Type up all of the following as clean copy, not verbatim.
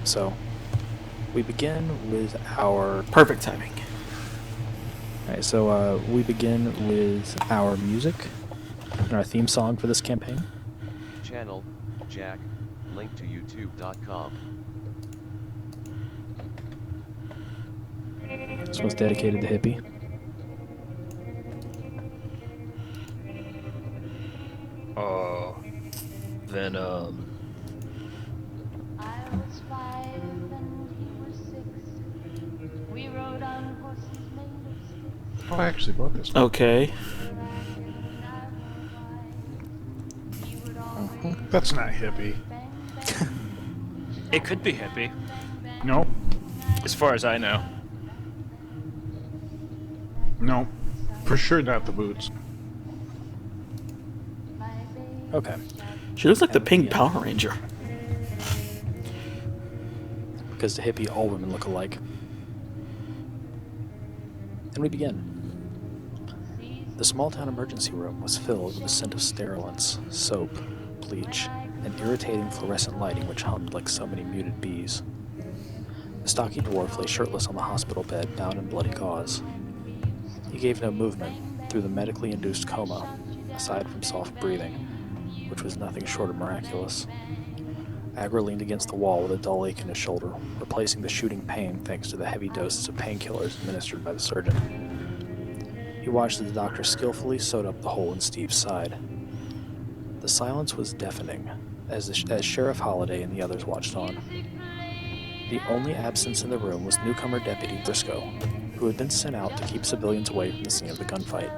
So, we begin with our... Perfect timing. Alright, so we begin with our music and our theme song for this campaign. Channel, Jack, link to youtube.com. This one's dedicated to Hippie. Venom. I was 5 and he was 6. We rode on horses made of sticks. Oh, I actually bought this one. Okay. That's not hippie. It could be hippie, No, as far as I know. no. For sure not the boots. Okay, She looks like the pink Power Ranger. because to Hippie, all women look alike. And we begin. The small-town emergency room was filled with the scent of sterilants, soap, bleach, and irritating fluorescent lighting which hummed like so many muted bees. The stocky dwarf lay shirtless on the hospital bed, bound in bloody gauze. He gave no movement through the medically induced coma, aside from soft breathing, which was nothing short of miraculous. Agra leaned against the wall with a dull ache in his shoulder, replacing the shooting pain thanks to the heavy doses of painkillers administered by the surgeon. He watched as the doctor skillfully sewed up the hole in Steve's side. The silence was deafening, as Sheriff Holiday and the others watched on. The only absence in the room was newcomer Deputy Briscoe, who had been sent out to keep civilians away from the scene of the gunfight.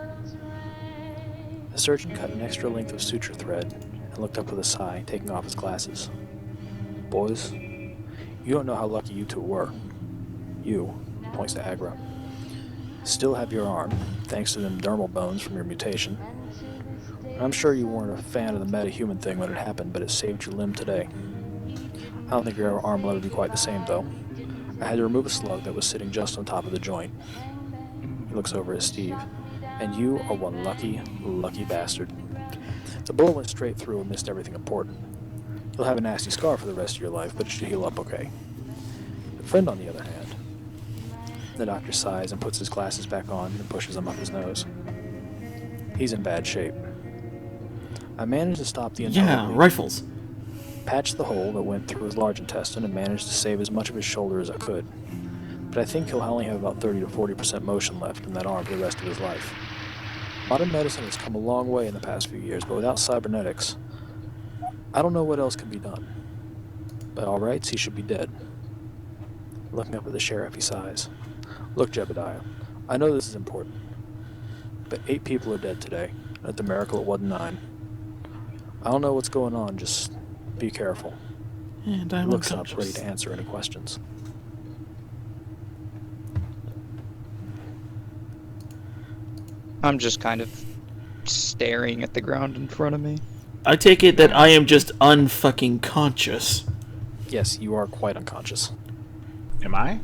The surgeon cut an extra length of suture thread and looked up with a sigh, taking off his glasses. "Boys, you don't know how lucky you two were. You," points to Agra, "still have your arm, thanks to them dermal bones from your mutation. I'm sure you weren't a fan of the metahuman thing when it happened, but it saved your limb today. I don't think your arm will ever be quite the same, though. I had to remove a slug that was sitting just on top of the joint." He looks over at Steve. "And you are one lucky, lucky bastard. The bullet went straight through and missed everything important. You'll have a nasty scar for the rest of your life, but it should heal up okay. The friend, on the other hand..." The doctor sighs and puts his glasses back on and pushes them up his nose. "He's in bad shape. I managed to stop the entire Yeah, rifles. patched the hole that went through his large intestine and managed to save as much of his shoulder as I could. But I think he'll only have about 30 to 40% motion left in that arm for the rest of his life. Modern medicine has come a long way in the past few years, but without cybernetics, I don't know what else can be done. By all rights, he should be dead." Looking up at the sheriff, he sighs. "Look, Jebediah, I know this is important, but 8 people are dead today, and it's a miracle it wasn't 9. I don't know what's going on, just be careful." And He I'm looks up, unconscious. ready to answer any questions. I'm just kind of staring at the ground in front of me. I take it that I am just unfucking conscious. Yes, you are quite unconscious. Am I?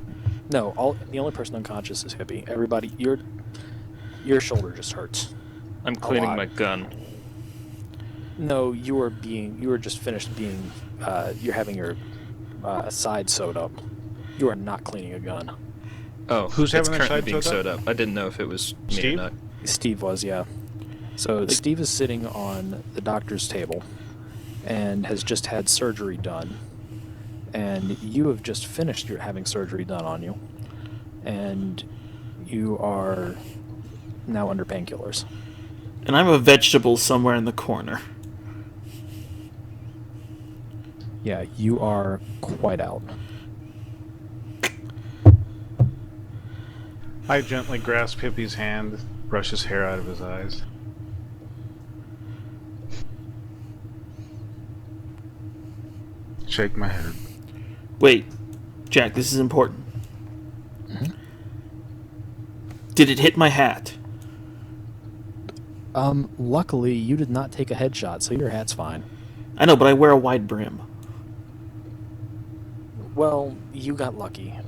No, the only person unconscious is Hippie. Everybody, your shoulder just hurts. I'm cleaning lot. my gun. No, you are just finished being, you're having your side sewed up. You are not cleaning a gun. Oh, Who's it's having their currently side being sewed sewed up? I didn't know if it was me or Steve? not. Steve was, yeah. So Steve is sitting on the doctor's table and has just had surgery done. And you have just finished your having surgery done on you. And you are now under painkillers. And I'm a vegetable somewhere in the corner. Yeah, you are quite out. I gently grasp Hippie's hand, brush his hair out of his eyes. Shake my head. Wait, Jack, this is important. Mhm. Did it hit my hat? Luckily, you did not take a headshot, so your hat's fine. I know, but I wear a wide brim. Well, you got lucky.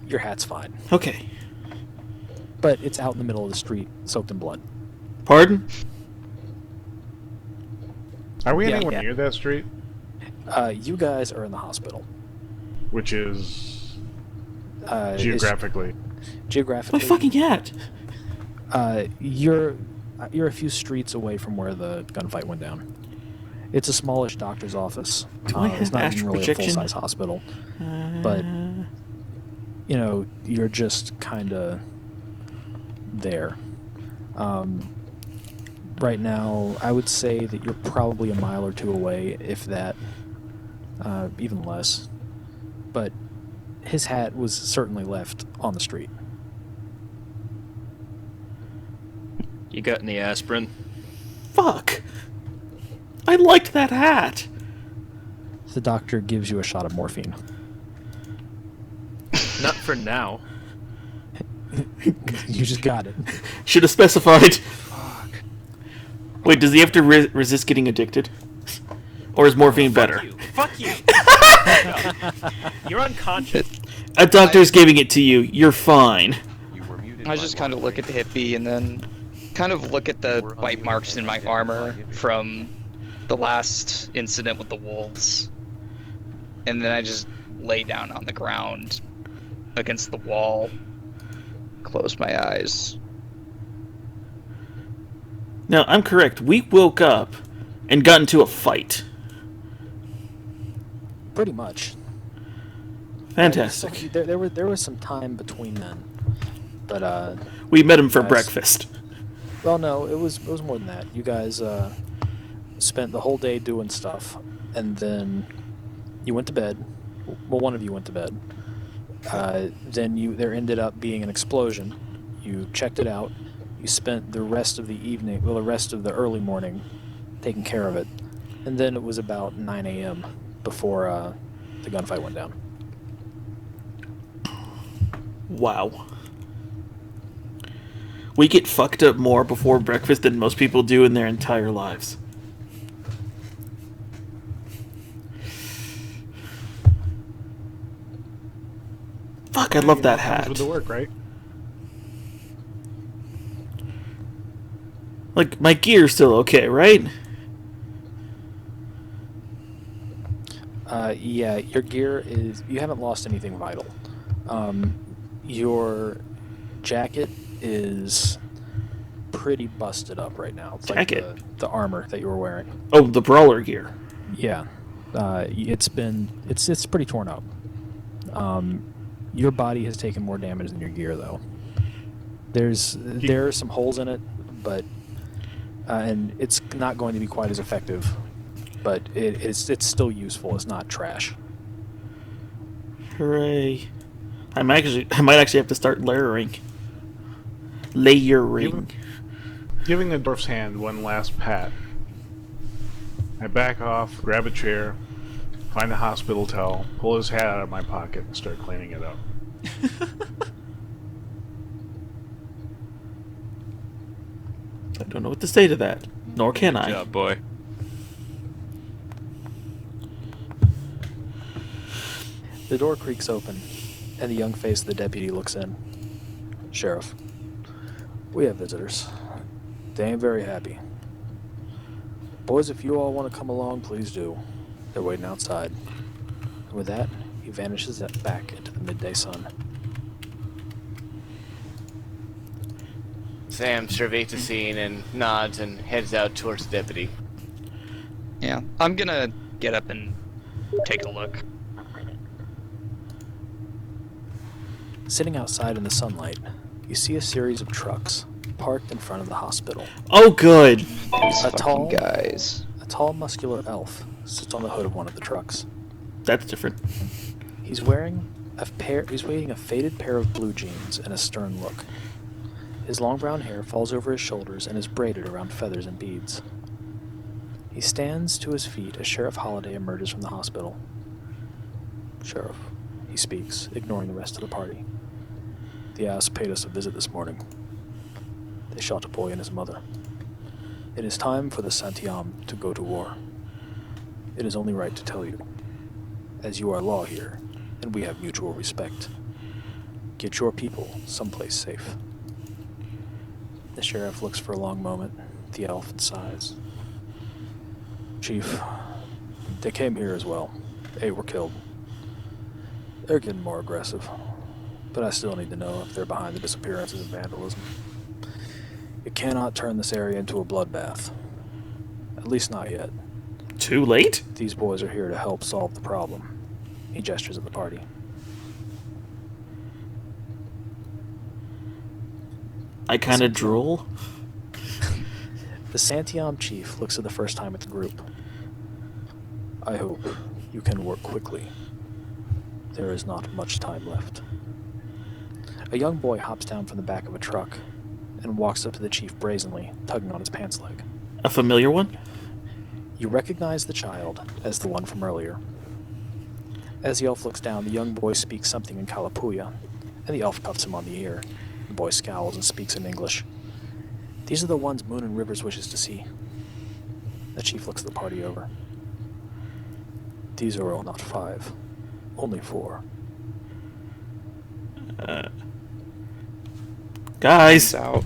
Your hat's fine. Okay. But it's out in the middle of the street, soaked in blood. Pardon? Are we Yeah, anywhere yeah. near that street? You guys are in the hospital. which is Is geographically. My geographically, fucking hat. you're a few streets away from where the gunfight went down. It's a smallish doctor's office. Do I It's have not even astral really a projection? full-size hospital, but you know, you're just kind of there. Right now, I would say that you're probably a mile or two away, if that, even less. But his hat was certainly left on the street. You got any aspirin? Fuck. I liked that hat. The doctor gives you a shot of morphine. Not for now. You just got it. Should have specified. Wait, does he have to resist getting addicted? Or is morphine better? Fuck you. You're unconscious. A doctor's giving it to you. You're fine. You were muted. I by just kind of look at moderator. Hippie and then kind of look at the bite marks in my armor from the last incident with the wolves. And then I just lay down on the ground against the wall, close my eyes. Now, I'm correct. We woke up and got into a fight. Pretty much. Fantastic. There was some time between then, but We met him for Nice. breakfast. well, no, it was more than that. You guys spent the whole day doing stuff, and then you went to bed. Well, one of you went to bed. Then there ended up being an explosion. You checked it out. You spent the rest of the evening, well, the rest of the early morning, taking care of it, and then it was about 9 a.m. before the gunfight went down. Wow. We get fucked up more before breakfast than most people do in their entire lives. Fuck, I love that Comes hat. with the work, right? Like, my gear's still okay, right? Yeah, your gear is. You haven't lost anything vital. Your jacket is pretty busted up right now. It's Jacket? like the armor that you were wearing. Oh, the brawler gear. Yeah, it's pretty torn up. Your body has taken more damage than your gear, though. There are some holes in it, but and it's not going to be quite as effective. But it's still useful. It's not trash. Hooray. I might actually have to start layering. Layering. Giving the dwarf's hand one last pat. I back off, grab a chair, find a hospital towel, pull his hat out of my pocket, and start cleaning it up. I don't know what to say to that. Nor can Good I. job, boy. The door creaks open, and the young face of the deputy looks in. Sheriff, we have visitors. They ain't very happy. Boys, if you all want to come along, please do. They're waiting outside. And with that, he vanishes back into the midday sun. Sam surveys the scene and nods and heads out towards the deputy. Yeah, I'm gonna get up and take a look. Sitting outside in the sunlight, you see a series of trucks parked in front of the hospital. Oh, good. These A fucking tall- guys. A tall, muscular elf sits on the hood of one of the trucks. That's different. He's wearing a faded pair of blue jeans and a stern look. His long brown hair falls over his shoulders and is braided around feathers and beads. He stands to his feet as Sheriff Holiday emerges from the hospital. Sheriff, he speaks, ignoring the rest of the party. The ass paid us a visit this morning. They shot a boy and his mother. It is time for the Santiam to go to war. It is only right to tell you, as you are law here, and we have mutual respect. Get your people someplace safe. The sheriff looks for a long moment, the elf sighs. Chief, they came here as well. 8 were killed. They're getting more aggressive, but I still need to know if they're behind the disappearances and vandalism. You cannot turn this area into a bloodbath. At least not yet. Too late? These boys are here to help solve the problem. He gestures at the party. I kind of drool. The Santiam chief looks at the first time at the group. I hope you can work quickly. There is not much time left. A young boy hops down from the back of a truck and walks up to the chief brazenly, tugging on his pants leg. A familiar one? You recognize the child as the one from earlier. As the elf looks down, the young boy speaks something in Kalapuya, and the elf cuffs him on the ear. The boy scowls and speaks in English. These are the ones Moon and Rivers wishes to see. The chief looks the party over. These are all not 5, only 4. Guys! Out.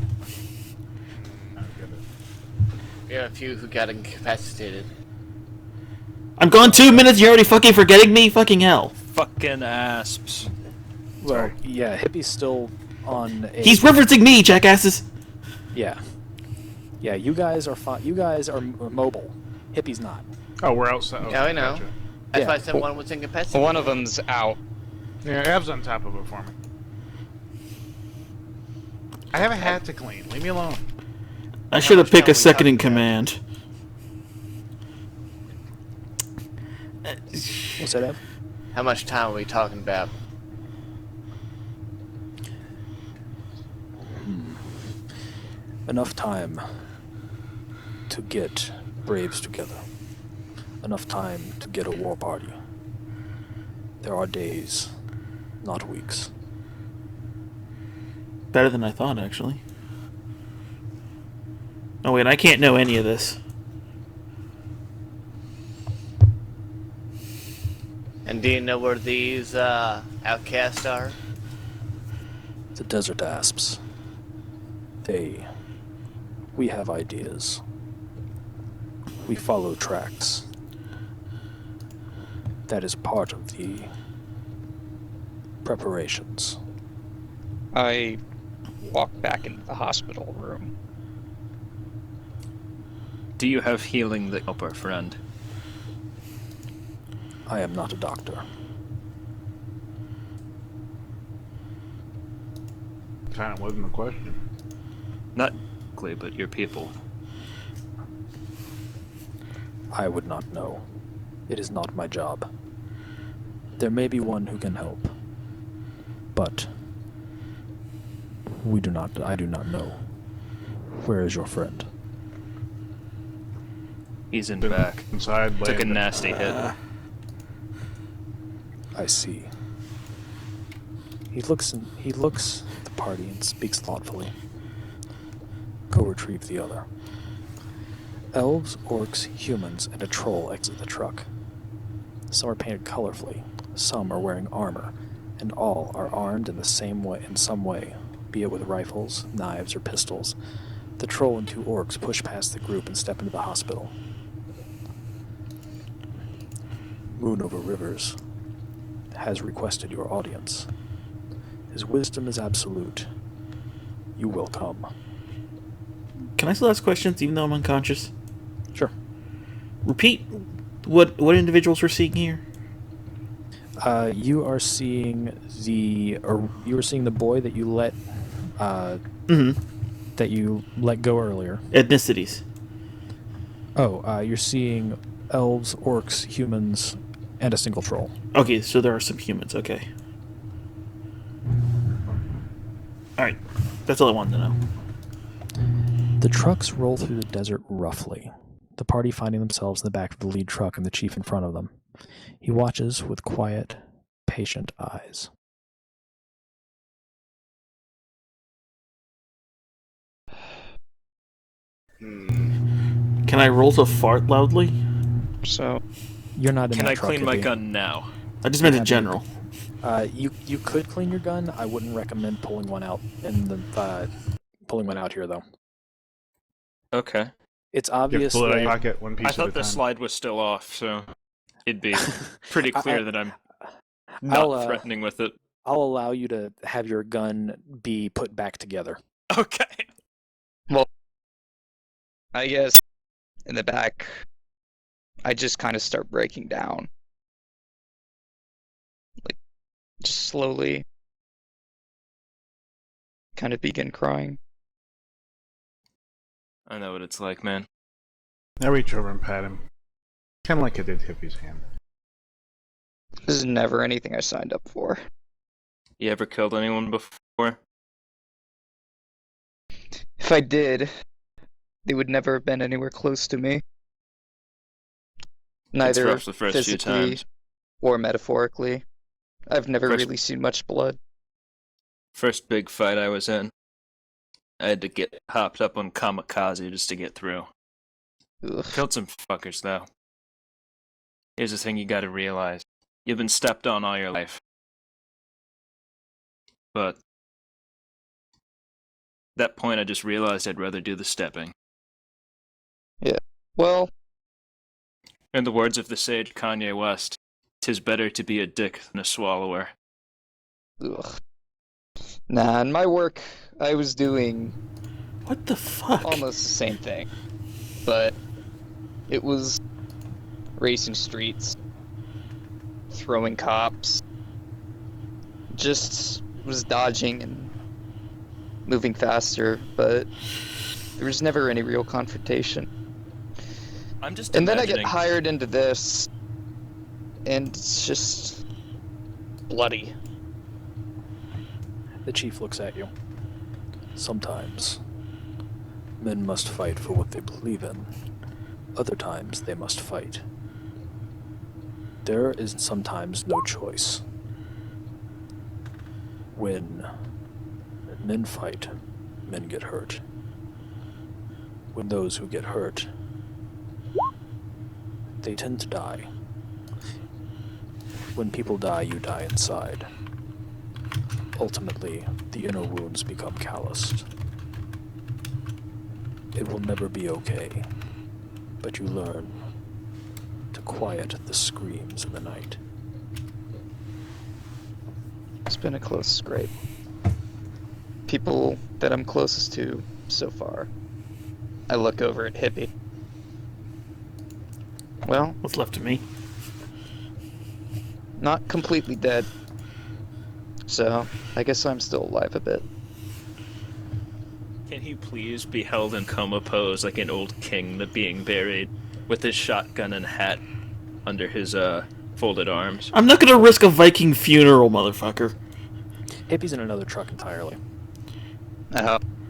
We have a few who got incapacitated. I'm gone 2 minutes, you're already fucking forgetting me? Fucking hell. Fucking asps. Well, yeah, Hippie's still on a... He's referencing me, jackasses! Yeah. Yeah, you guys are fine. You guys are mobile. Hippie's not. Oh, we're outside. Yeah, I know. Gotcha. That's Yeah. why I said one was incapacitated. One of them's out. Yeah, Av's on top of it for me. I have a hat to clean. Leave me alone. I should have much picked time a we second in talking about? command. What's that, Ev? How much time are we talking about? Enough time to get braves together. Enough time to get a war party. There are days, not weeks. Better than I thought, actually. Oh wait, I can't know any of this. And do you know where these outcasts are? The desert asps. We have ideas. We follow tracks. That is part of the preparations. I walk back into the hospital room. Do you have healing that help our friend? I am not a doctor. Kind of wasn't the question. Not Clay, but your people. I would not know. It is not my job. There may be one who can help, but I do not know. Where is your friend? He's in Been back. inside. Took a laying- nasty hit. I see. He looks at the party and speaks thoughtfully. Go retrieve the other. Elves, orcs, humans, and a troll exit the truck. Some are painted colorfully, some are wearing armor, and all are armed in some way, be it with rifles, knives, or pistols. The troll and 2 orcs push past the group and step into the hospital. Moon over Rivers has requested your audience. His wisdom is absolute. You will come. Can I still ask questions even though I'm unconscious? Sure. Repeat what individuals we're seeing here. You are seeing the boy that you let that you let go earlier. Ethnicities. Oh, you're seeing elves, orcs, humans, and a single troll. Okay, so there are some humans, okay. Alright, that's all I wanted to know. The trucks roll through the desert roughly, the party finding themselves in the back of the lead truck and the chief in front of them. He watches with quiet, patient eyes. Can I roll to fart loudly? So You're not in Can that I truck, clean my Hippie. gun now? I just meant in Yeah, general. You could clean your gun. I wouldn't recommend pulling one out here though. Okay. It's You have to obvious pull it out of that your pocket one piece I at a thought the time. slide was still off, so it'd be pretty clear that I'm. not threatening with it. I'll allow you to have your gun be put back together. Okay. Well, I guess in the back, I just kind of start breaking down. Like, just slowly kind of begin crying. I know what it's like, man. I reach over and pat him. Kind of like I did Hippie's hand. This is never anything I signed up for. You ever killed anyone before? If I did, they would never have been anywhere close to me. Neither rough the first few physically times. or metaphorically. I've never First- really seen much blood. First big fight I was in, I had to get hopped up on kamikaze just to get through. Ugh. Killed some fuckers, though. Here's the thing you gotta realize. You've been stepped on all your life. But... that point I just realized I'd rather do the stepping. Well, In the words of the sage Kanye West, 'tis better to be a dick than a swallower. ugh. Nah, in my work, I was doing What the fuck? almost the same thing. But it was racing streets, throwing cops, just was dodging and moving faster, but there was never any real confrontation. I'm just And then I get imagining- hired into this, and it's just bloody. The chief looks at you. Sometimes, men must fight for what they believe in. Other times, they must fight. There is sometimes no choice. When men fight, men get hurt. When those who get hurt, they tend to die. When people die, you die inside. Ultimately, the inner wounds become calloused. It will never be okay, but you learn to quiet the screams in the night. It's been a close scrape. People that I'm closest to so far. I look over at Hippie. Well, What's left of me? not completely dead. So, I guess I'm still alive a bit. Can he please be held in coma pose like an old king that being buried, with his shotgun and hat under his folded arms? I'm not gonna risk a Viking funeral, motherfucker. Hippie's in another truck entirely.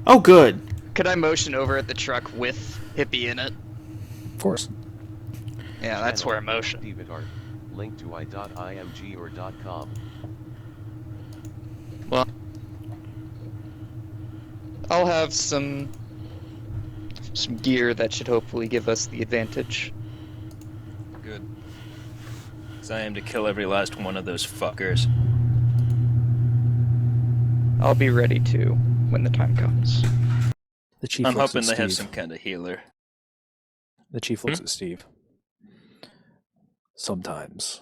Oh, good. Could I motion over at the truck with Hippie in it? Of course. Yeah, that's Channel, where I motion. DeviantArt, link to i.img or .com. Well, I'll have some gear that should hopefully give us the advantage. Good. 'Cause I aim to kill every last one of those fuckers. I'll be ready to when the time comes. The chief I'm looks hoping at they have Steve. some kind of healer. The chief looks at Steve. Sometimes,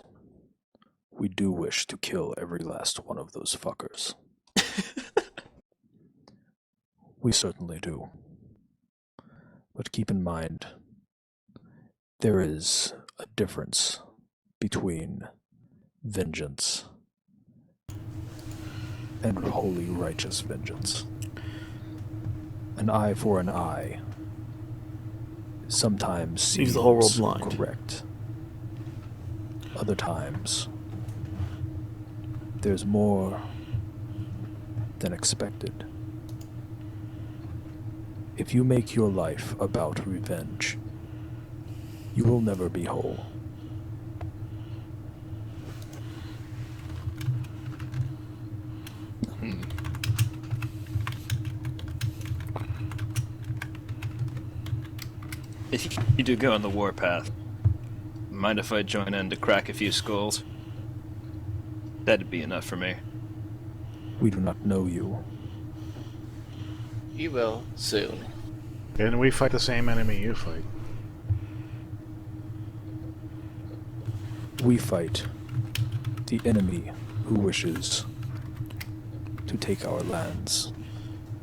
we do wish to kill every last one of those fuckers. We certainly do. But keep in mind, there is a difference between vengeance and holy righteous vengeance. An eye for an eye sometimes Leaves the whole world seems blind. correct. Other times, there's more than expected. If you make your life about revenge, you will never be whole. If you do go on the warpath, mind if I join in to crack a few skulls? That'd be enough for me. We do not know you. You will soon. And we fight the same enemy you fight. We fight The enemy who wishes to take our lands,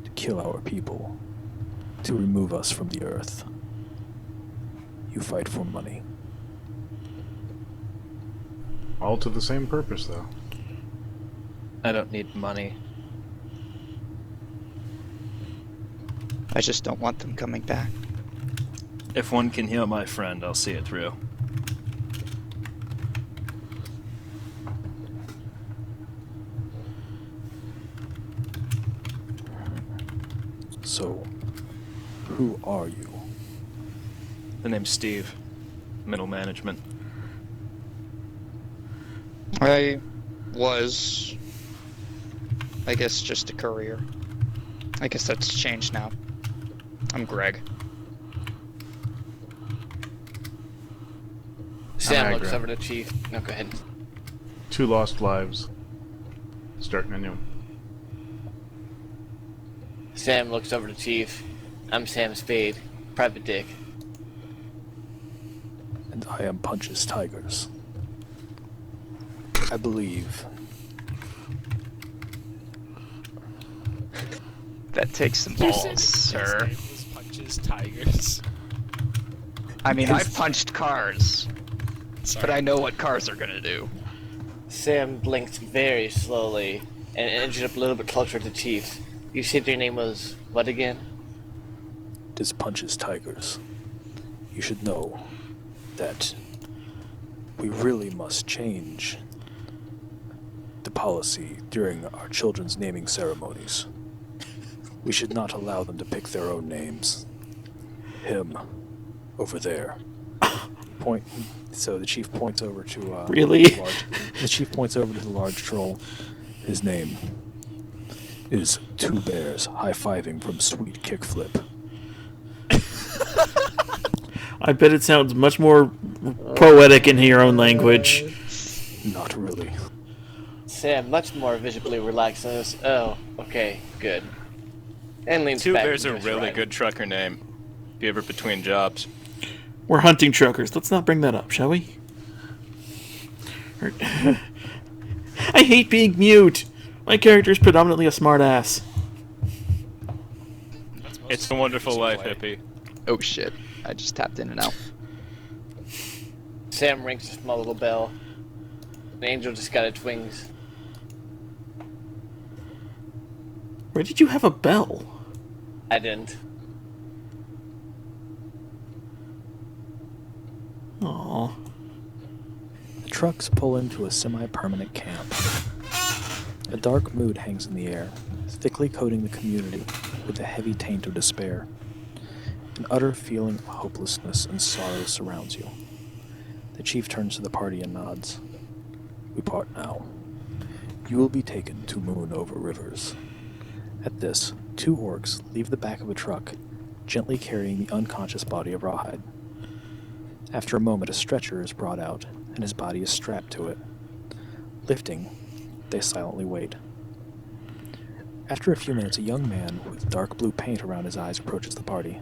to kill our people, to remove us from the earth. You fight for money. All to the same purpose, though. I don't need money. I just don't want them coming back. If one can heal my friend, I'll see it through. So, who are you? The name's Steve. Middle management. I was, I guess, just a courier. I guess that's changed now. I'm Greg. Sam Niagara. looks over to Chief. No, go ahead. 2 lost lives. Starting a new one. Sam looks over to Chief. I'm Sam Spade, Private Dick. And I am Punch's Tigers. I believe That takes some balls, sir. Punches tigers. I mean, I've punched cars, but I know what cars are gonna do. Sam blinked very slowly and edged up a little bit closer to Chief. You said your name was what again? it is Punch's Tigers. You should know that we really must change the policy during our children's naming ceremonies. We should not allow them to pick their own names. Him, over there. So the chief points over to Really? the chief points over to the large troll. His name is Two Bears High-Fiving from Sweet Kickflip. I bet it sounds much more poetic in your own language. Not really. Sam, much more visibly relaxed than this. Oh, okay, good. And leans Two back Bears and a goes really right. good trucker name. If you ever between jobs. We're hunting truckers. Let's not bring that up, shall we? I hate being mute. My character is predominantly a smartass. It's a wonderful life, hippie. Oh shit, I just tapped in and out. Sam rings a small little bell. An angel just got its wings. Where did you have a bell? I didn't. Aww. The trucks pull into a semi-permanent camp. A dark mood hangs in the air, thickly coating the community with a heavy taint of despair. An utter feeling of hopelessness and sorrow surrounds you. The chief turns to the party and nods. We part now. You will be taken to Moon Over Rivers. At this, 2 orcs leave the back of a truck, gently carrying the unconscious body of Rawhide. After a moment, a stretcher is brought out, and his body is strapped to it. Lifting, they silently wait. After a few minutes, a young man with dark blue paint around his eyes approaches the party.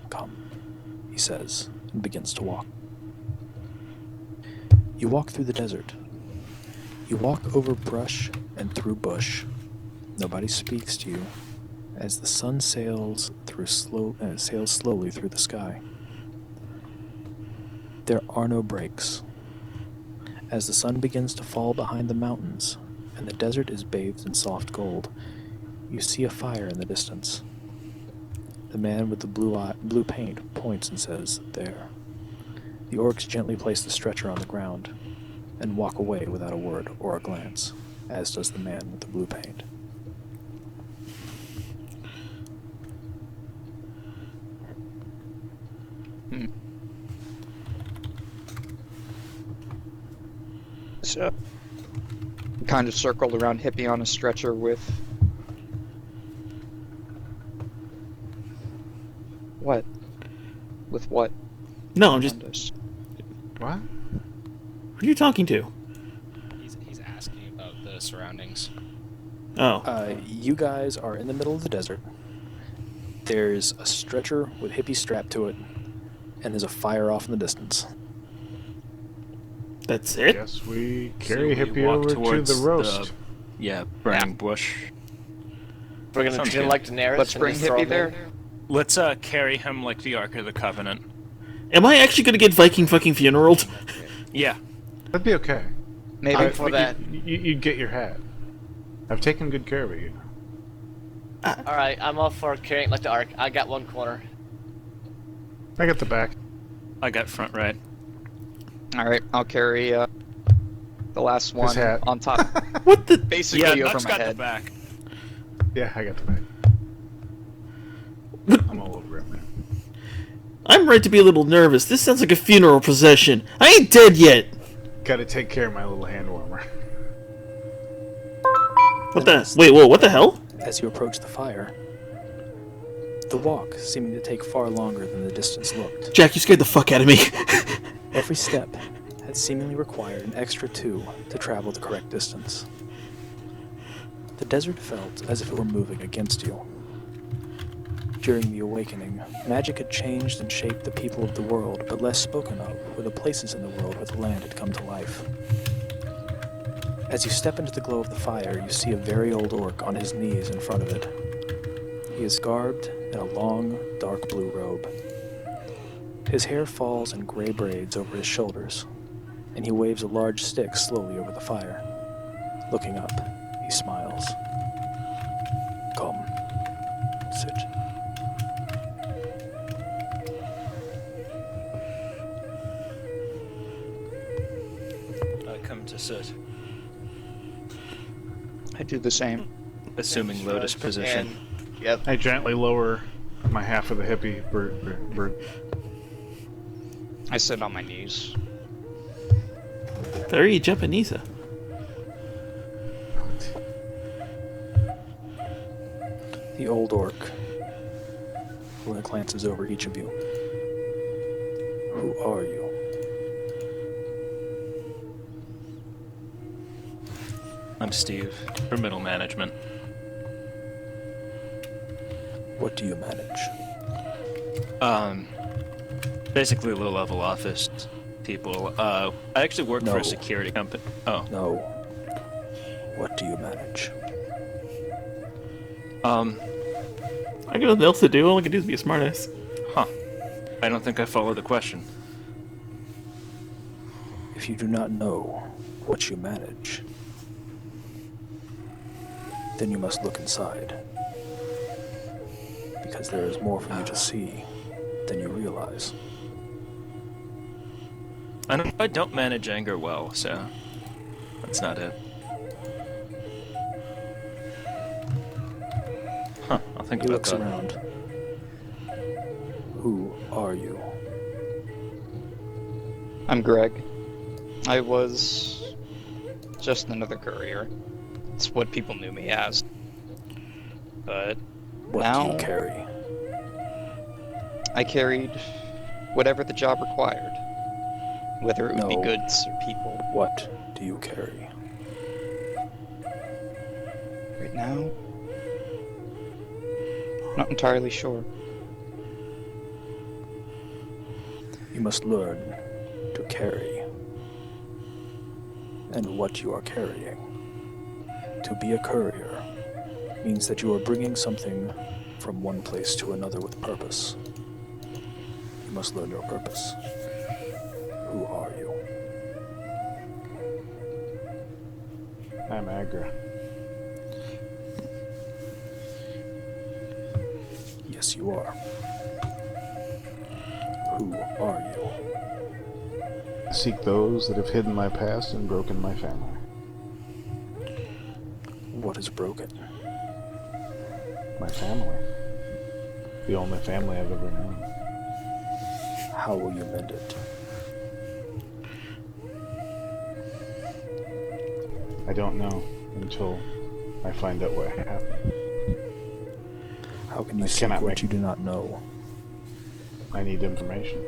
"Come," he says, and begins to walk. You walk through the desert. You walk over brush and through bush. Nobody speaks to you as the sun sails slowly through the sky. There are no breaks. As the sun begins to fall behind the mountains and the desert is bathed in soft gold, you see a fire in the distance. The man with the blue paint points and says, "There." The orcs gently place the stretcher on the ground and walk away without a word or a glance, as does the man with the blue paint. So, kind of circled around Hippie on a stretcher with... What? With what? No, I'm just... Around us? What? Who are you talking to? He's asking about the surroundings. Oh. You guys are in the middle of the desert. There's a stretcher with hippies strapped to it, and there's a fire off in the distance. That's it? Guess we So carry we Hippie walk over to towards the roast. Yeah, burning bush. We're gonna Sounds treat him good. like Daenerys. Let's and bring just throw Hippie him there. in. Let's carry him like the Ark of the Covenant. Am I actually gonna get Viking fucking funeraled? Yeah. That'd be okay. Maybe. I'm for that. You'd get your hat. I've taken good care of it, you know. All right, I'm all for carrying it like the Ark. I got one corner. I got the back. I got front right. All right, I'll carry the last one hat. on top, What the? basically Yeah, over Nux my got the head. back. Yeah, I got the back. I'm all over it, man. I'm right to be a little nervous. This sounds like a funeral procession. I ain't dead yet. Gotta take care of my little hand warmer. What the? Wait, whoa, what the hell? As you approach the fire, the walk seeming to take far longer than the distance looked. Jack, you scared the fuck out of me. Every step had seemingly required an extra 2 to travel the correct distance. The desert felt as if it were moving against you. During the awakening, magic had changed and shaped the people of the world, but less spoken of were the places in the world where the land had come to life. As you step into the glow of the fire, you see a very old orc on his knees in front of it. He is garbed in a long, dark blue robe. His hair falls in gray braids over his shoulders, and he waves a large stick slowly over the fire. Looking up, he smiles. Come, sit. I come to sit, I do the same. assuming lotus position. And, yep. I gently lower my half of the hippie bird. I sit on my knees. Very Japanese. The old orc glances over each of you. Who are you? I'm Steve, for middle management. What do you manage? Basically low-level office people. I actually work for No. a security company. Oh, No. What do you manage? I got nothing else to do. All I can do is be a smartass. huh. I don't think I followed the question. If you do not know what you manage, then you must look inside. Because there is more for you to see than you realize. I don't manage anger well, so that's not it. Huh, I'll think He about looks that. around. Who are you? I'm Greg. I was just another courier. It's what people knew me as. But What now do you carry? I carried whatever the job required. Whether it would be No. goods or people. What do you carry? Right now, not entirely sure. You must learn to carry. And what you are carrying. To be a courier means that you are bringing something from one place to another with purpose. You must learn your purpose. Who are you? I'm Agra. Yes, you are. Who are you? I seek those that have hidden my past and broken my family. What is broken? My family. The only family I've ever known. How will you mend it? I don't know until I find out what happened. How can you I seek cannot what make- you do not know? I need information.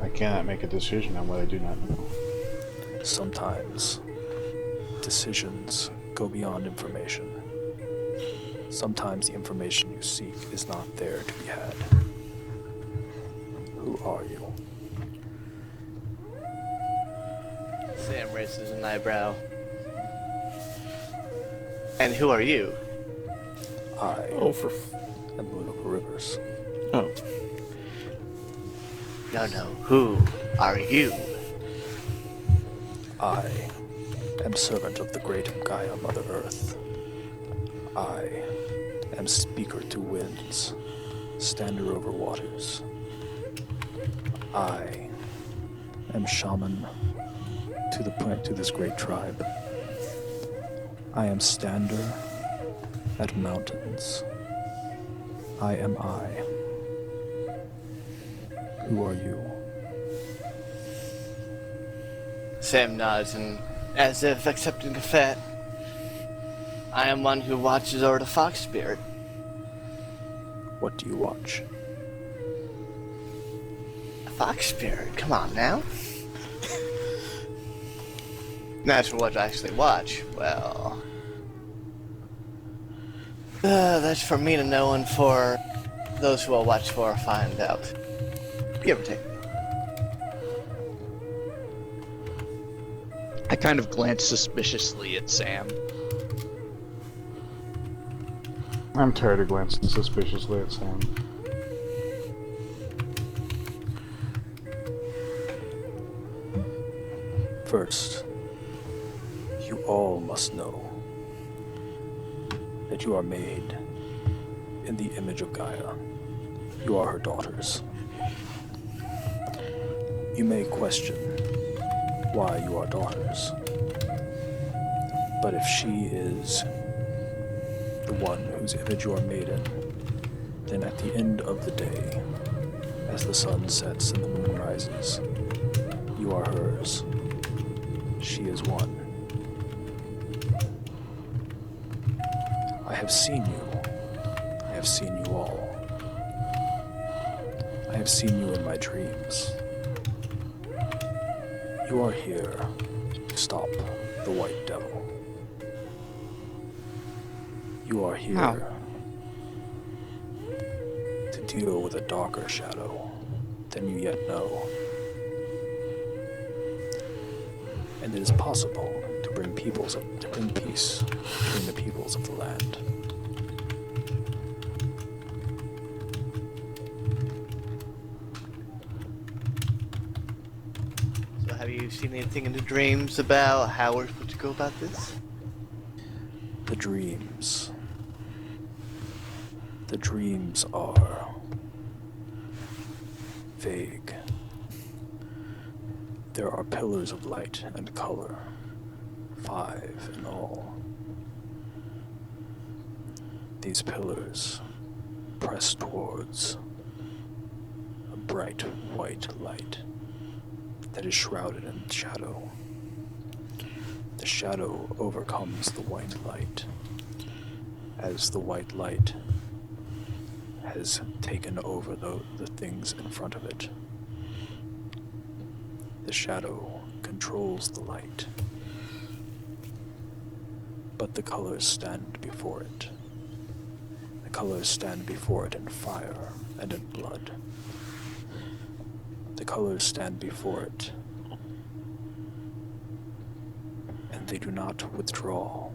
I cannot make a decision on what I do not know. Sometimes decisions go beyond information. Sometimes the information you seek is not there to be had. Who are you? Sam raises an eyebrow. And who are you? I Oh, for. am Lunaper Rivers. Oh. No, who are you? I am servant of the great Gaia Mother Earth. I am speaker to winds, stander over waters. I am shaman to this great tribe. I am stander at mountains. I am I. Who are you? Sam nods and, as if accepting a fate, I am one who watches over the fox spirit. What do you watch? A fox spirit? Come on now. As for what I actually watch, well... that's for me to know and for those who will watch for find out. Give or take. I kind of glance suspiciously at Sam. I'm tired of glancing suspiciously at Sam. First, you all must know that you are made in the image of Gaia. You are her daughters. You may question why you are daughters, but if she is the one whose image you are made in, then at the end of the day, as the sun sets and the moon rises, you are hers. She is one. I have seen you. I have seen you all. I have seen you in my dreams. You are here to stop the White Devil. You are here to deal with a darker shadow than you yet know. And it is possible to bring peace between the peoples of the land. So have you seen anything in the dreams about how we're supposed to go about this? The dreams. The dreams are vague. There are pillars of light and color, 5 in all. These pillars press towards a bright white light that is shrouded in shadow. The shadow overcomes the white light as the white light has taken over the things in front of it. The shadow controls the light, but the colors stand before it. The colors stand before it in fire and in blood. The colors stand before it, and they do not withdraw.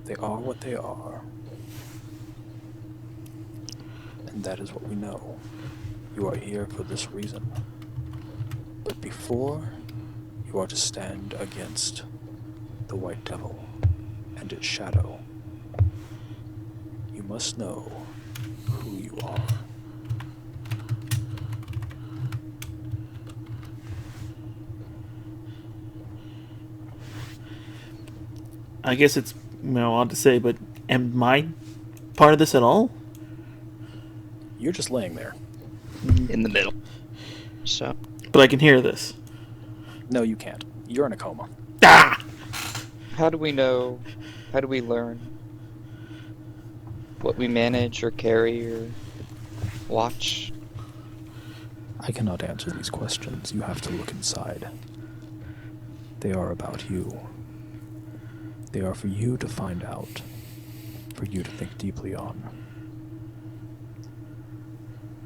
They are what they are, and that is what we know. You are here for this reason. But before, you are to stand against the White Devil and its shadow. You must know who you are. I guess it's odd to say, but am I part of this at all? You're just laying there. In the middle. So. But I can hear this. No, you can't. You're in a coma. Ah! How do we know? How do we learn what we manage or carry or watch? I cannot answer these questions. You have to look inside. They are about you. They are for you to find out, for you to think deeply on.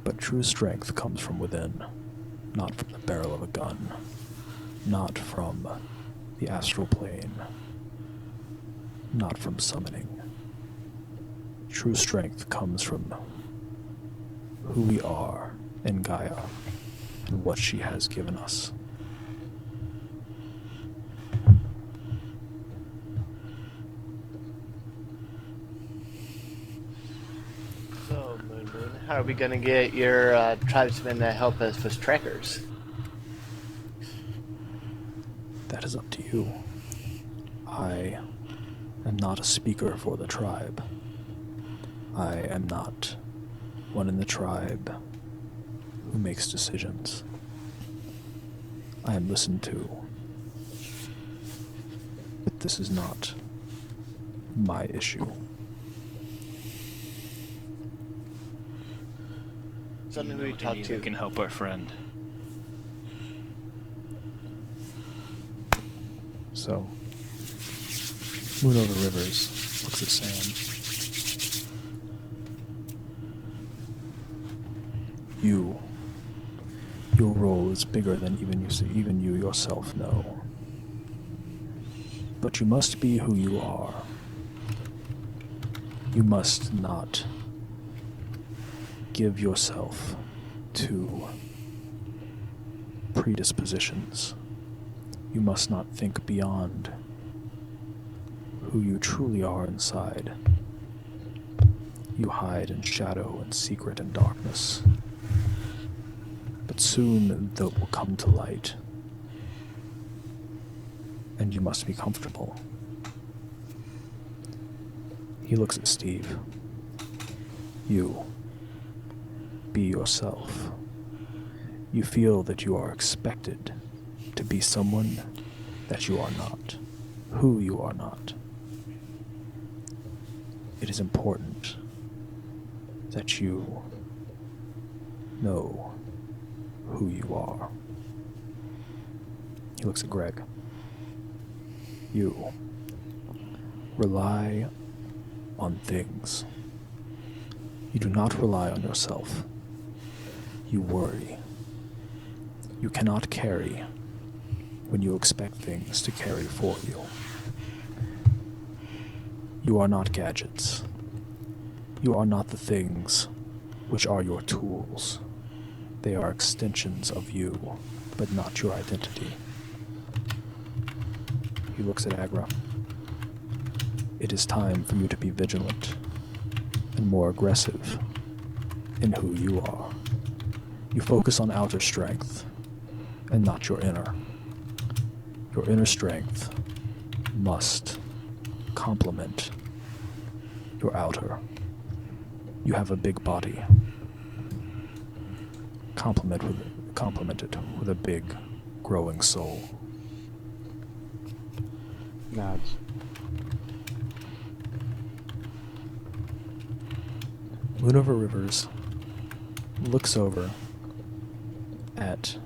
But true strength comes from within. not from the barrel of a gun, not from the astral plane, not from summoning. True strength comes from who we are in Gaia and what she has given us. So, Moon Moon, how are we gonna get your tribesmen to help us with trackers? That is up to you. I am not a speaker for the tribe. I am not one in the tribe who makes decisions. I am listened to. But this is not my issue. Something we talked Who to. can help our friend? So, Moon Over Rivers looks at Sam. Your role is bigger than even you yourself know. But you must be who you are. You must not give yourself to predispositions. You must not think beyond who you truly are inside. You hide in shadow and secret and darkness. But soon that will come to light. And you must be comfortable. He looks at Steve. You. Be yourself. You feel that you are expected to be someone that you are not, who you are not. It is important that you know who you are. He looks at Greg. You rely on things. You do not rely on yourself. You worry. You cannot carry when you expect things to carry for you. You are not gadgets. You are not the things which are your tools. They are extensions of you, but not your identity. He looks at Agra. It is time for you to be vigilant and more aggressive in who you are. You focus on outer strength and not your inner. Your inner strength must complement your outer. You have a big body. Complement it with a big, growing soul. Nods. Moon Over Rivers looks over at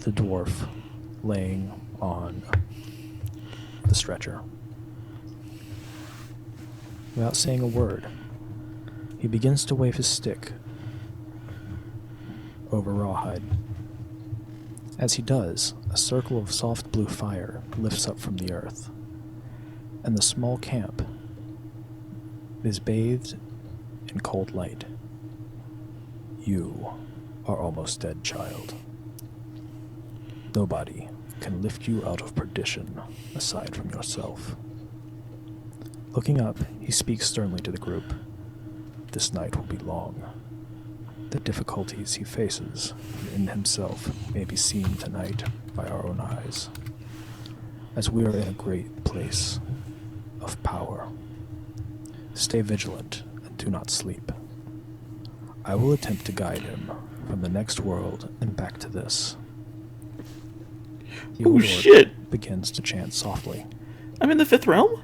the dwarf laying on the stretcher. Without saying a word, he begins to wave his stick over Rawhide. As he does, a circle of soft blue fire lifts up from the earth, and the small camp is bathed in cold light. You are almost dead, child. Nobody can lift you out of perdition aside from yourself. Looking up, he speaks sternly to the group. This night will be long. The difficulties he faces in himself may be seen tonight by our own eyes, as we are in a great place of power. Stay vigilant and do not sleep. I will attempt to guide him from the next world and back to this. The Oh, old orc shit. begins to chant softly. I'm in the fifth realm?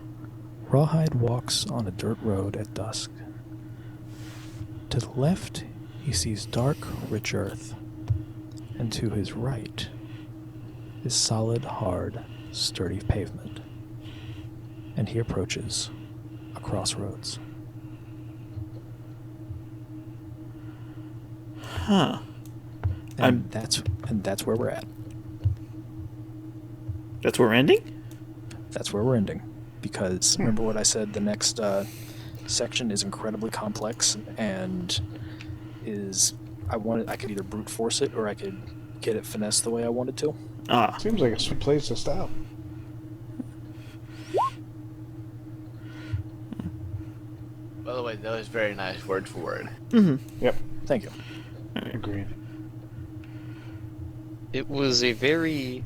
Rawhide walks on a dirt road at dusk. To the left, he sees dark, rich earth, and to his right is solid, hard, sturdy pavement. And he approaches a crossroads. Huh. And that's where we're at. That's where we're ending? That's where we're ending. Because remember what I said, the next section is incredibly complex and I could either brute force it or I could get it finessed the way I wanted to. Ah. Seems like a sweet place to stop. By the way, that was very nice word for word. Mm-hmm. Yep. Thank you. Agreed. It was a very...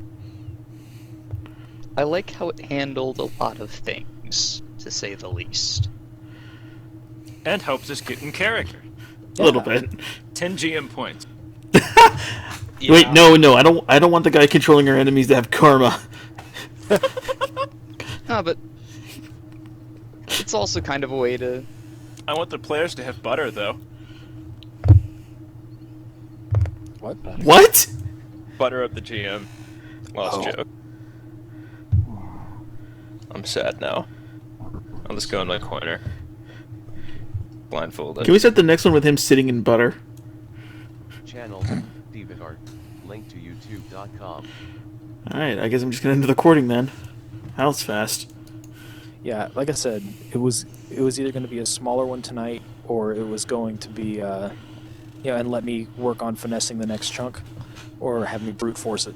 I like how it handled a lot of things, to say the least. And helps us get in character. A little bit. 10 GM points. Wait, no, I don't want the guy controlling our enemies to have karma. No, but it's also kind of a way to... I want the players to have butter, though. What? What? Butter up the GM. Lost joke. I'm sad now. I'll just go in my corner. Blindfolded. Can we set the next one with him sitting in butter? Channel, DeviantArt, link to youtube.com. Alright, I guess I'm just gonna end the recording then. How's fast? Yeah, like I said, it was either going to be a smaller one tonight, or it was going to be, and let me work on finessing the next chunk, or have me brute force it.